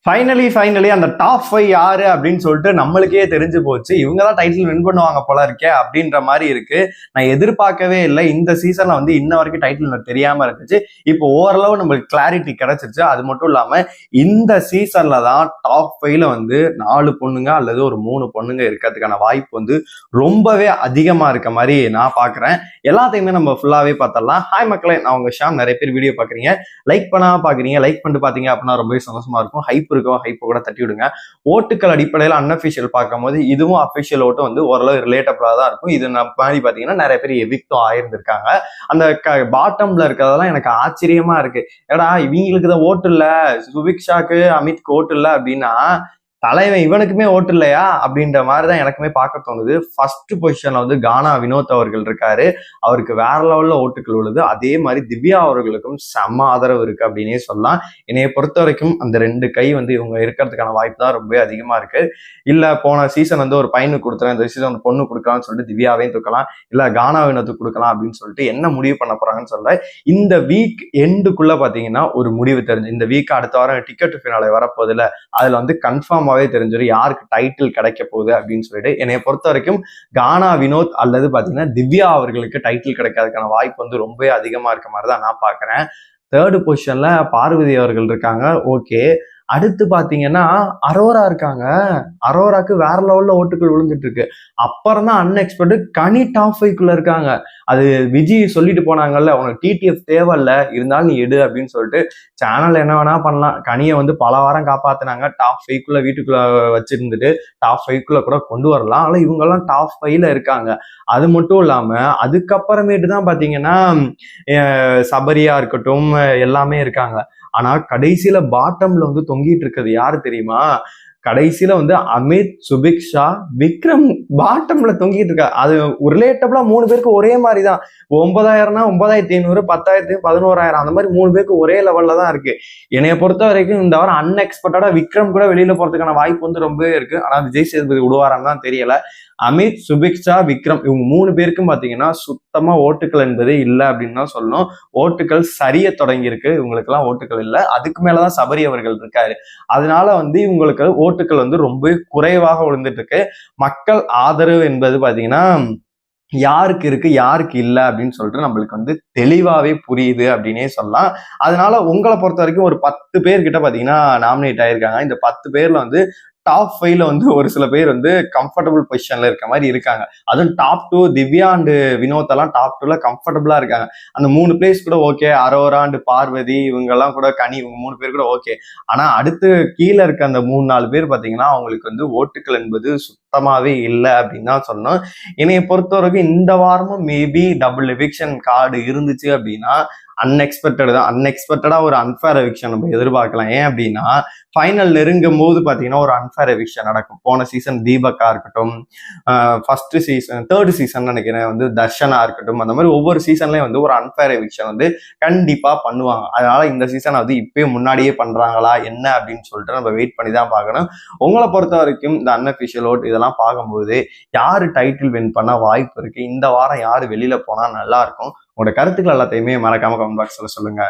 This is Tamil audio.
ஃபைனலி அந்த டாப் 5 யாரு அப்படின்னு சொல்லிட்டு நம்மளுக்கே தெரிஞ்சு போச்சு. இவங்க தான் டைட்டில் வின் பண்ணுவாங்க போல இருக்கே அப்படின்ற மாதிரி இருக்கு. நான் எதிர்பார்க்கவே இல்லை. இந்த சீசன்ல வந்து இன்ன வரைக்கும் டைட்டில் தெரியாம இருந்துச்சு. இப்போ ஓரளவு நம்மளுக்கு கிளாரிட்டி கிடைச்சிருச்சு. அது மட்டும் இல்லாம இந்த சீசன்ல தான் டாப் 5ல வந்து 4 பொண்ணுங்க அல்லது ஒரு 3 பொண்ணுங்க இருக்கிறதுக்கான வாய்ப்பு வந்து ரொம்பவே அதிகமா இருக்க மாதிரி நான் பாக்குறேன். எல்லாத்தையுமே நம்ம ஃபுல்லாவே பார்த்தரலாம். ஹாய் மக்களே, நான் உங்க ஷாம். நிறைய பேர் வீடியோ பாக்குறீங்க, லைக் பண்ணாம பாக்குறீங்க. லைக் பண்ணிட்டு பாத்தீங்க அப்படின்னா ரொம்பவே சந்தோஷமா இருக்கும். ஹைப் இருக்கும், ஹைப் கூட தட்டி விடுங்க. ஓட்டுக்கள் அடிப்படையில் அன்அஃபிஷியல் பார்க்கும்போது இதுவும் அஃபிஷியல் ஓட்டு வந்து ஓரளவு ரிலேட்டபிளா தான் இருக்கும். இது மாதிரி பாத்தீங்கன்னா நிறைய பேர் எவிக்டும் ஆயிருந்திருக்காங்க. அந்த பாட்டம்ல இருக்கிறதெல்லாம் எனக்கு ஆச்சரியமா இருக்கு. ஏடா இவங்களுக்கு தான் ஓட்டு இல்ல, சுபிக்ஷாக்கு அமித்க்கு ஓட்டு இல்ல அப்படின்னா தலைவன் இவனுக்குமே ஓட்டு இல்லையா அப்படின்ற மாதிரிதான் எனக்குமே பார்க்க தோணுது. ஃபர்ஸ்ட் பொசிஷன்ல வந்து கானா வினோத் அவர்கள் இருக்காரு. அவருக்கு வேற லெவல்ல ஓட்டுகள் உள்ளது. அதே மாதிரி திவ்யா அவர்களுக்கும் செம்ம ஆதரவு இருக்கு அப்படின்னே சொல்லலாம். என்னைய பொறுத்த வரைக்கும் அந்த 2 கை வந்து இவங்க இருக்கிறதுக்கான வாய்ப்பு தான் ரொம்ப அதிகமா இருக்கு. இல்ல போன சீசன் வந்து ஒரு பையனுக்கு கொடுத்துறேன், இந்த சீசன் பொண்ணு கொடுக்கலாம்னு சொல்லிட்டு திவ்யாவையும் தூக்கலாம், இல்ல கானா வினோத்துக்கு கொடுக்கலாம் அப்படின்னு சொல்லிட்டு என்ன முடிவு பண்ண போறாங்கன்னு சொல்ல இந்த வீக் எண்டுக்குள்ள பாத்தீங்கன்னா ஒரு முடிவு தெரிஞ்சு, இந்த வீக் அடுத்த வாரம் டிக்கெட் ஃபினாலே வரப்போகுதுல, அதுல வந்து கன்ஃபார்ம் தெரிஞ்சிடும் யாருக்கு டைட்டில் கிடைக்க போகுது அப்படின்னு சொல்லிட்டு. என்னைய பொறுத்த வரைக்கும் கானா வினோத் அல்லது பாத்தீங்கன்னா திவ்யா அவர்களுக்கு டைட்டில் கிடைக்கிறதுக்கான வாய்ப்பு வந்து ரொம்ப அதிகமா இருக்க மாதிரிதான் நான் பாக்குறேன். 3rd பொசிஷன்ல பார்வதி அவர்கள் இருக்காங்க. ஓகே, அடுத்து பாத்தீங்கன்னா அரோரா இருக்காங்க. அரோராக்கு வேற லெவல்ல ஓட்டுகள் விழுந்துட்டு இருக்கு. அப்புறம் தான் அன்எக்ஸ்பெக்டட் கனி டாப் 5க்குள்ள இருக்காங்க. அது விஜய் சொல்லிட்டு போனாங்கல்ல, உனக்கு டிடிஎஃப் தேவையில்ல, இருந்தாலும் நீ எடு அப்படின்னு சொல்லிட்டு. சேனல் என்ன வேணா பண்ணலாம். கனியை வந்து பல வாரம் காப்பாத்தினாங்க. டாப் 5க்குள்ள வீட்டுக்குள்ள வச்சிருந்துட்டு டாப் 5க்குள்ள கூட கொண்டு வரலாம். ஆனா இவங்க எல்லாம் டாப் 5ல இருக்காங்க. அது மட்டும் இல்லாம அதுக்கப்புறமேட்டு தான் பாத்தீங்கன்னா சபரியா இருக்கட்டும் எல்லாமே இருக்காங்க. ஆனா கடைசியில பாட்டம்ல வந்து தொங்கிட்டு இருக்கிறது யாரு தெரியுமா? கடைசியில வந்து அமித், சுபிக்ஷா, விக்ரம் பாட்டம்ல தொங்கிட்டு இருக்கா. அது ரிலேட்டபிளா 3 பேருக்கு ஒரே மாதிரி தான். 9,000னா 9,500, 10,000, 11,000 அந்த மாதிரி 3 பேருக்கு ஒரே லெவல்ல தான் இருக்கு. என்னைய பொறுத்த வரைக்கும் இந்த வாரம் அன்எக்ஸ்பெக்டடா விக்ரம் கூட வெளியில போறதுக்கான வாய்ப்பு வந்து ரொம்பவே இருக்கு. ஆனா விஜய் சேதுபதி விடுவாரான்னு தான் தெரியல. அமித், சுபிக்ஷா, விக்ரம் இவங்க 3 பேருக்கும் பாத்தீங்கன்னா சுத்தமா ஓட்டுக்கள் என்பதே இல்லை அப்படின்னு தான் சொல்லணும். ஓட்டுக்கள் சரிய தொடங்கி இருக்கு. இவங்களுக்கு எல்லாம் ஓட்டுக்கள் இல்லை. அதுக்கு மேலதான் சபரி அவர்கள் இருக்காரு. அதனால வந்து இவங்களுக்கு ஓட்டுக்கள் வந்து ரொம்ப குறைவாக விழுந்துட்டு இருக்கு. மக்கள் ஆதரவு என்பது பாத்தீங்கன்னா யாருக்கு இருக்கு யாருக்கு இல்லை அப்படின்னு சொல்லிட்டு நம்மளுக்கு வந்து தெளிவாவே புரியுது அப்படின்னே சொல்லலாம். அதனால உங்களை பொறுத்த வரைக்கும் ஒரு 10 பேர் கிட்ட பாத்தீங்கன்னா நாமினேட் ஆயிருக்காங்க. இந்த 10 பேர்ல வந்து டாப் 5ல வந்து ஒரு சில பேர் வந்து கம்ஃபர்டபுள் பொசிஷன்ல இருக்க மாதிரி இருக்காங்க. அதுவும் டாப் 2 திவ்யா அண்ட் வினோத் எல்லாம் டாப் 2ல கம்ஃபர்டபுளா இருக்காங்க. அந்த 3 பிளேஸ் கூட ஓகே. அரோரா அண்ட் பார்வதி இவங்க எல்லாம் கூட, கனி இவங்க 3 பேர் கூட ஓகே. ஆனா அடுத்து கீழே இருக்க அந்த 3-4 பேர் பாத்தீங்கன்னா அவங்களுக்கு வந்து ஓட்டுக்கள் என்பது சுத்தமாவே இல்லை அப்படின்னு தான் சொல்லணும். என்னைய பொறுத்த வரைக்கும் இந்த வாரமும் மேபி டபுள் எவிக்ஷன் கார்டு இருந்துச்சு அப்படின்னா அன்எக்ஸ்பெக்டடா ஒரு அன்ஃபேர் எவிக்ஷன் நம்ம எதிர்பார்க்கலாம். ஏன் அப்படின்னா ஃபைனல் நெருங்கும் போது பாத்தீங்கன்னா ஒரு அன்ஃபேர் எவிக்ஷன் நடக்கும். போன சீசன் தீபக்கா இருக்கட்டும், ஃபர்ஸ்ட் சீசன் 3rd சீசன் நினைக்கிறேன் வந்து தர்ஷனா இருக்கட்டும், அந்த மாதிரி ஒவ்வொரு சீசன்லயும் வந்து ஒரு அன்ஃபேர் எவிக்ஷன் வந்து கண்டிப்பா பண்ணுவாங்க. அதனால இந்த சீசன் வந்து இப்பயே முன்னாடியே பண்றாங்களா என்ன அப்படின்னு சொல்லிட்டு நம்ம வெயிட் பண்ணி தான் பார்க்கணும். உங்களை பொறுத்த வரைக்கும் இந்த அன்அஃபிஷியல் ஓட் இதெல்லாம் பார்க்கும்போது யாரு டைட்டில் வின் பண்ண வாய்ப்பு இருக்கு, இந்த வாரம் யாரு வெளியில போனா நல்லா இருக்கும், உங்களோட கருத்துக்கள் எல்லாத்தையுமே மறக்காம கமெண்ட் பாக்ஸ்ல சொல்லுங்க.